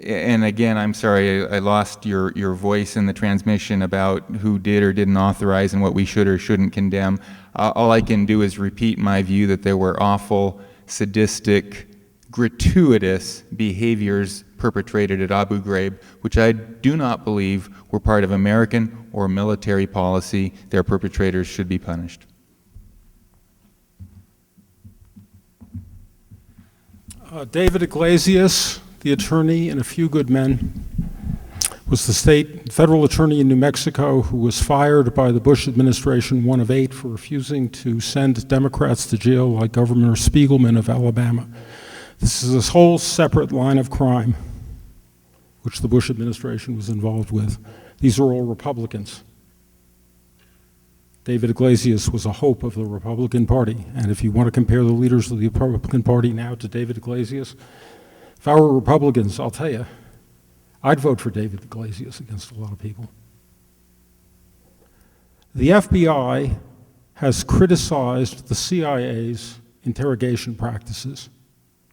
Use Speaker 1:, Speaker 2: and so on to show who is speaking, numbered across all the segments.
Speaker 1: And again, I'm sorry, I lost your voice in the transmission about who did or didn't authorize and what we should or shouldn't condemn. All I can do is repeat my view that there were awful, sadistic, gratuitous behaviors perpetrated at Abu Ghraib, which I do not believe were part of American or military policy. Their perpetrators should be punished.
Speaker 2: David Iglesias, the attorney in A Few Good Men, was the federal attorney in New Mexico who was fired by the Bush administration, one of 8, for refusing to send Democrats to jail like Governor Spiegelman of Alabama. This is a whole separate line of crime which the Bush administration was involved with. These are all Republicans. David Iglesias was a hope of the Republican Party, and if you want to compare the leaders of the Republican Party now to David Iglesias, if I were Republicans, I'll tell you, I'd vote for David Iglesias against a lot of people. The FBI has criticized the CIA's interrogation practices.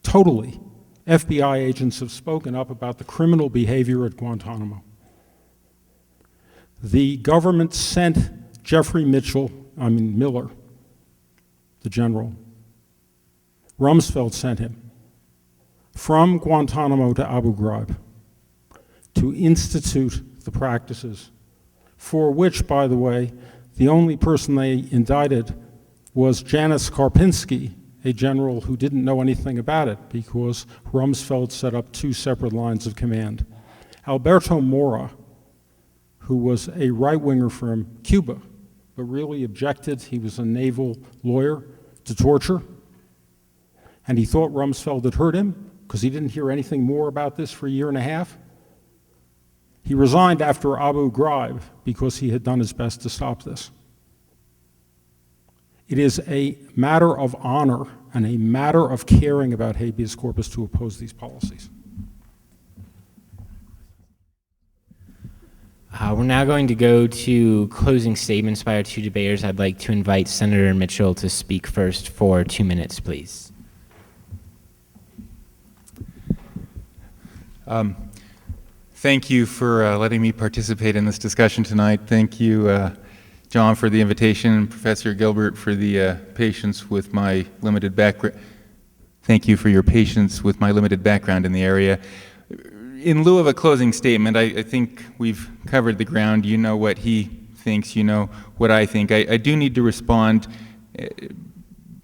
Speaker 2: Totally. FBI agents have spoken up about the criminal behavior at Guantanamo. The government sent Jeffrey Miller, the general. Rumsfeld sent him from Guantanamo to Abu Ghraib to institute the practices, for which, by the way, the only person they indicted was Janis Karpinski, a general who didn't know anything about it because Rumsfeld set up 2 separate lines of command. Alberto Mora, who was a right-winger from Cuba, but really objected, he was a naval lawyer, to torture, and he thought Rumsfeld had hurt him because he didn't hear anything more about this for a year and a half. He resigned after Abu Ghraib because he had done his best to stop this. It is a matter of honor and a matter of caring about habeas corpus to oppose these policies.
Speaker 3: We're now going to go to closing statements by our 2 debaters. I'd like to invite Senator Mitchell to speak first for 2 minutes, please.
Speaker 1: Thank you for letting me participate in this discussion tonight. Thank you, John, for the invitation, and Professor Gilbert for the patience with my limited background. Thank you for your patience with my limited background in the area. In lieu of a closing statement, I think we've covered the ground. You know what he thinks, you know what I think. I do need to respond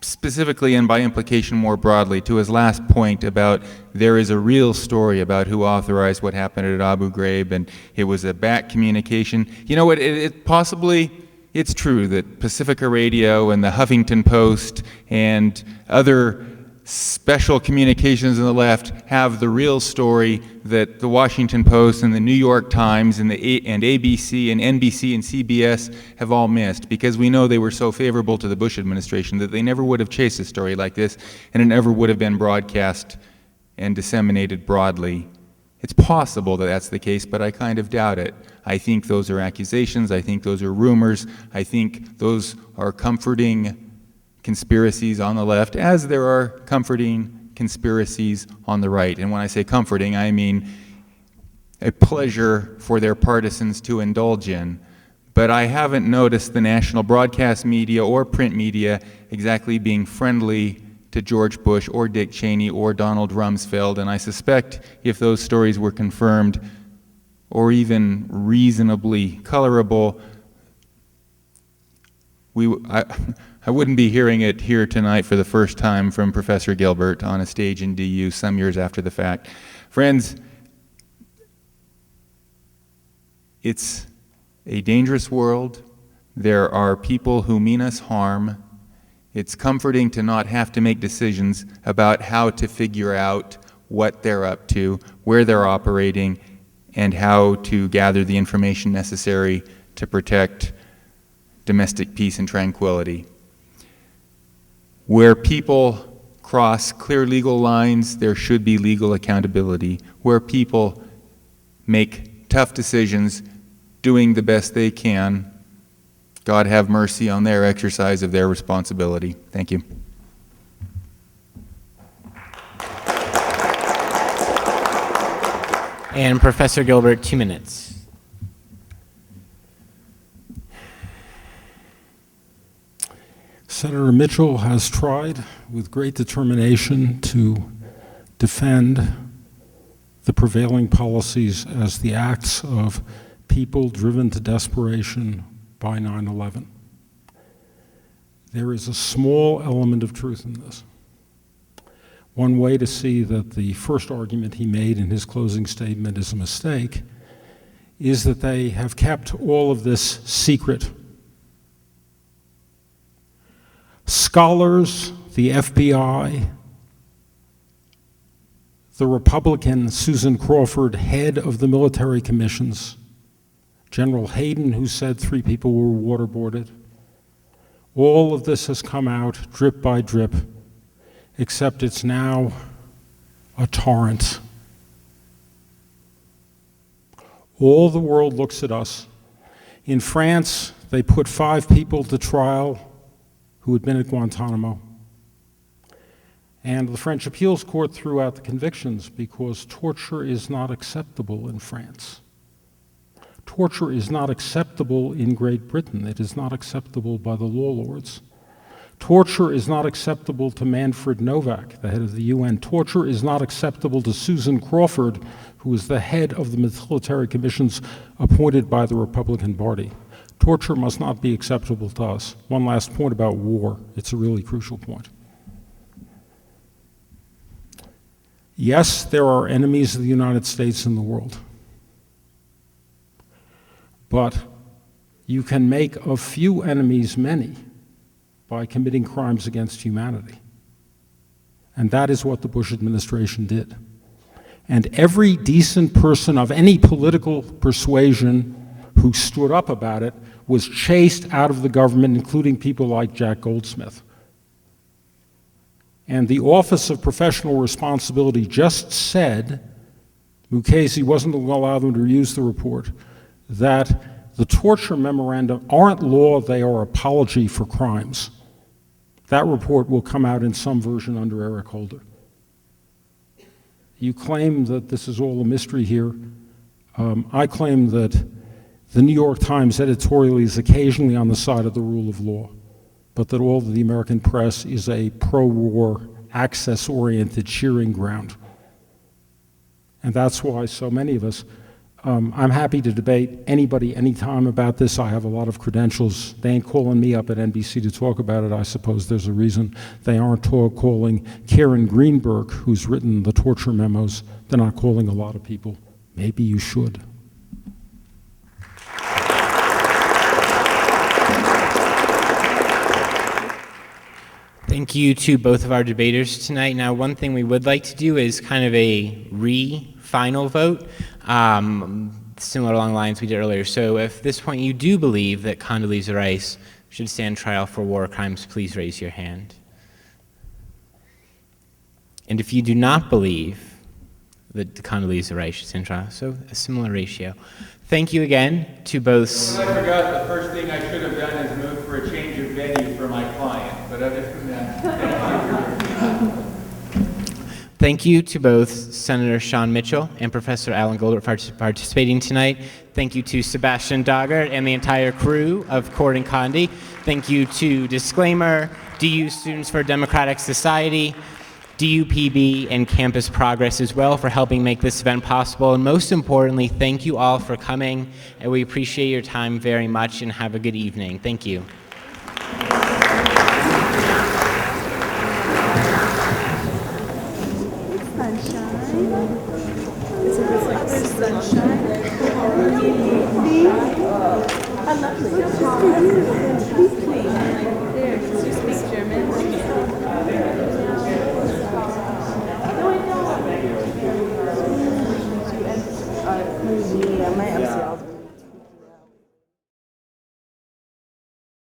Speaker 1: specifically and by implication more broadly to his last point about there is a real story about who authorized what happened at Abu Ghraib, and it was a back communication. You know what, it's true that Pacifica Radio and the Huffington Post and other special communications on the left have the real story that the Washington Post and the New York Times and ABC and NBC and CBS have all missed, because we know they were so favorable to the Bush administration that they never would have chased a story like this, and it never would have been broadcast and disseminated broadly. It's possible that that's the case, but I kind of doubt it. I think those are accusations. I think those are rumors. I think those are comforting conspiracies on the left, as there are comforting conspiracies on the right. And when I say comforting, I mean a pleasure for their partisans to indulge in. But I haven't noticed the national broadcast media or print media exactly being friendly to George Bush or Dick Cheney or Donald Rumsfeld, and I suspect if those stories were confirmed or even reasonably colorable, I wouldn't be hearing it here tonight for the first time from Professor Gilbert on a stage in DU some years after the fact. Friends, it's a dangerous world. There are people who mean us harm. It's comforting to not have to make decisions about how to figure out what they're up to, where they're operating, and how to gather the information necessary to protect domestic peace and tranquility. Where people cross clear legal lines, there should be legal accountability. Where people make tough decisions, doing the best they can, God have mercy on their exercise of their responsibility. Thank you.
Speaker 3: And Professor Gilbert, 2 minutes.
Speaker 2: Senator Mitchell has tried with great determination to defend the prevailing policies as the acts of people driven to desperation by 9/11. There is a small element of truth in this. One way to see that the first argument he made in his closing statement is a mistake is that they have kept all of this secret. Scholars, the FBI, the Republican Susan Crawford, head of the military commissions, General Hayden, who said 3 people were waterboarded. All of this has come out drip by drip, except it's now a torrent. All the world looks at us. In France, they put 5 people to trial who had been at Guantanamo. And the French appeals court threw out the convictions because torture is not acceptable in France. Torture is not acceptable in Great Britain. It is not acceptable by the law lords. Torture is not acceptable to Manfred Novak, the head of the UN. Torture is not acceptable to Susan Crawford, who is the head of the military commissions appointed by the Republican Party. Torture must not be acceptable to us. One last point about war. It's a really crucial point. Yes, there are enemies of the United States in the world. But you can make of few enemies many by committing crimes against humanity. And that is what the Bush administration did. And every decent person of any political persuasion who stood up about it was chased out of the government, including people like Jack Goldsmith. And the Office of Professional Responsibility just said, Mukasey wasn't going to allow them to use the report, that the torture memorandum aren't law, they are apology for crimes. That report will come out in some version under Eric Holder. You claim that this is all a mystery here. I claim that the New York Times editorial is occasionally on the side of the rule of law, but that all of the American press is a pro-war, access-oriented cheering ground. And that's why so many of us, I'm happy to debate anybody, anytime about this. I have a lot of credentials. They ain't calling me up at NBC to talk about it. I suppose there's a reason they aren't calling Karen Greenberg, who's written the torture memos. They're not calling a lot of people. Maybe you should.
Speaker 3: Thank you to both of our debaters tonight. Now, one thing we would like to do is kind of a final vote, similar along the lines we did earlier. So if at this point you do believe that Condoleezza Rice should stand trial for war crimes, please raise your hand. And if you do not believe that Condoleezza Rice should stand trial, so a similar ratio. Thank you again to both.
Speaker 1: I forgot the first thing I should have done is move for a change of venue for my client, but other than that, thank you.
Speaker 3: Thank you to both Senator Shawn Mitchell and Professor Alan Gilbert for participating tonight. Thank you to Sebastian Doggart and the entire crew of Court and Condi. Thank you to Disclaimer, DU Students for a Democratic Society, DUPB, and Campus Progress as well for helping make this event possible. And most importantly, thank you all for coming, and we appreciate your time very much, and have a good evening. Thank you.
Speaker 4: Sunshine. I love it.